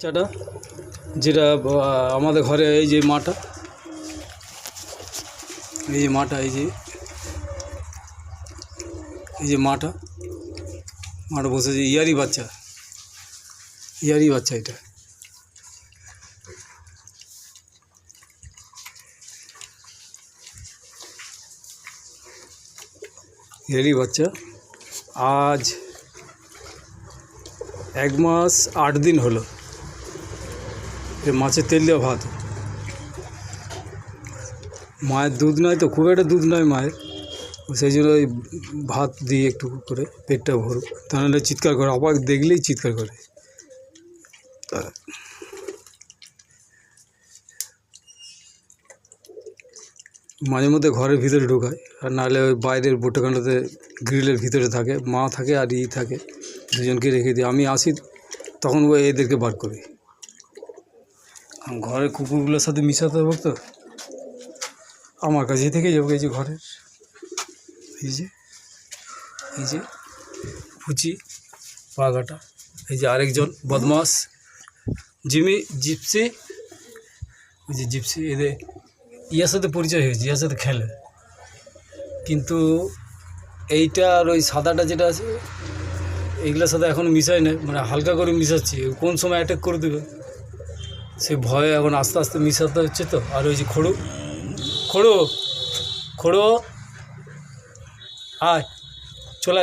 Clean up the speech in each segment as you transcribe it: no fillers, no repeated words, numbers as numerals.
বাচ্চাটা যেটা আমাদের ঘরে এই যে মাটা, এই যে মাটা বসেছে। ইয়ারই বাচ্চা এটা। ইয়ারই বাচ্চা আজ 1 মাস 8 দিন হলো। মাছের তেল দেওয়া ভাত, মায়ের দুধ নয় তো, খুব একটা দুধ নয় মায়ের, সেই জন্য ওই ভাত দিয়ে একটু করে পেটটা ভরুক, তাহলে চিৎকার করে, আবার দেখলেই চিৎকার করে। মাঝে মধ্যে ঘরের ভিতরে ঢোকায়, আর নাহলে ওই বাইরের বোটাখানাতে গ্রিলের ভিতরে থাকে, মা থাকে আর থাকে, দুজনকে রেখে দিই। আমি আসি তখন ওই এদেরকে বার করি। ঘরের কুকুরগুলোর সাথে মিশাতে হবে তো, আমার কাছে থেকে যাবো। এই যে ঘরের এই যে পুচি পাগাটা, এই যে আরেকজন বদমাস জিপসি, ওই যে জিপসি, এদের ইয়ার সাথে পরিচয় হয়েছে, ইয়ার সাথে খেলে। কিন্তু এইটা আর ওই সাদাটা যেটা আছে, এইগুলোর সাথে এখন মিশাই না, মানে হালকা করে মিশাচ্ছি, কোন সময় অ্যাটাক করে দেবে সে ভয়ে এখন আস্তে আস্তে মিশাতে হচ্ছে তো। আর ওই যে খড়ো আয়, চলে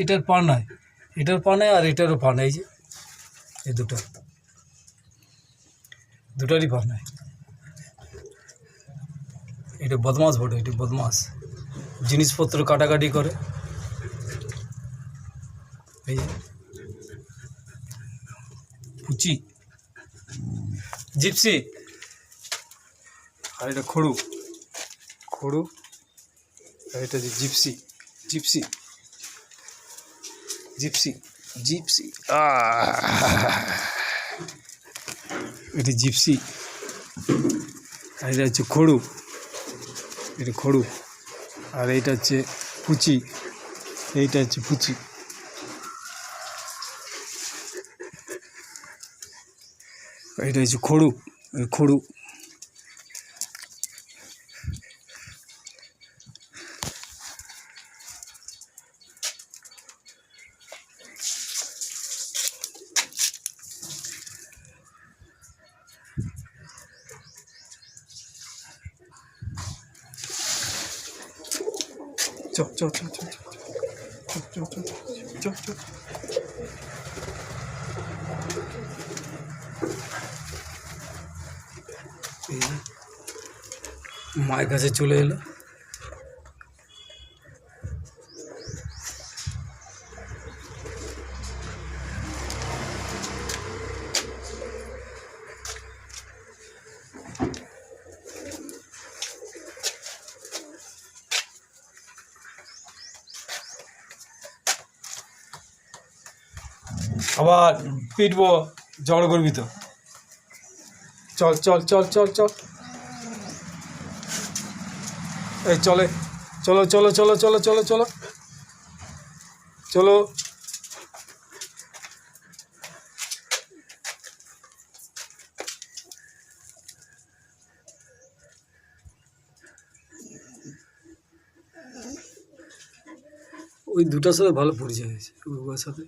এটার পা নাই আর এটারও পা নাই। এই দুটারই পা নাই। এটা বদমাস বটে, এটা বদমাস, জিনিসপত্র কাটাকাটি করে। এই যে পুচি জিপসি, আর এটা খড়ু, আর এটা যে জিপসি এটা জিপসি, আর এটা হচ্ছে খড়ু, আর এইটা হচ্ছে পুচি, এইটা হচ্ছে পুচি। এটা হচ্ছে খড়ু। চ মায়ের কাছে চলে এলো। আবার পিটবো, ঝগড়া করবি তো। চল এই চলো। ওই দুটার সাথে ভালো পরিচয় হয়েছে, ওর সাথে।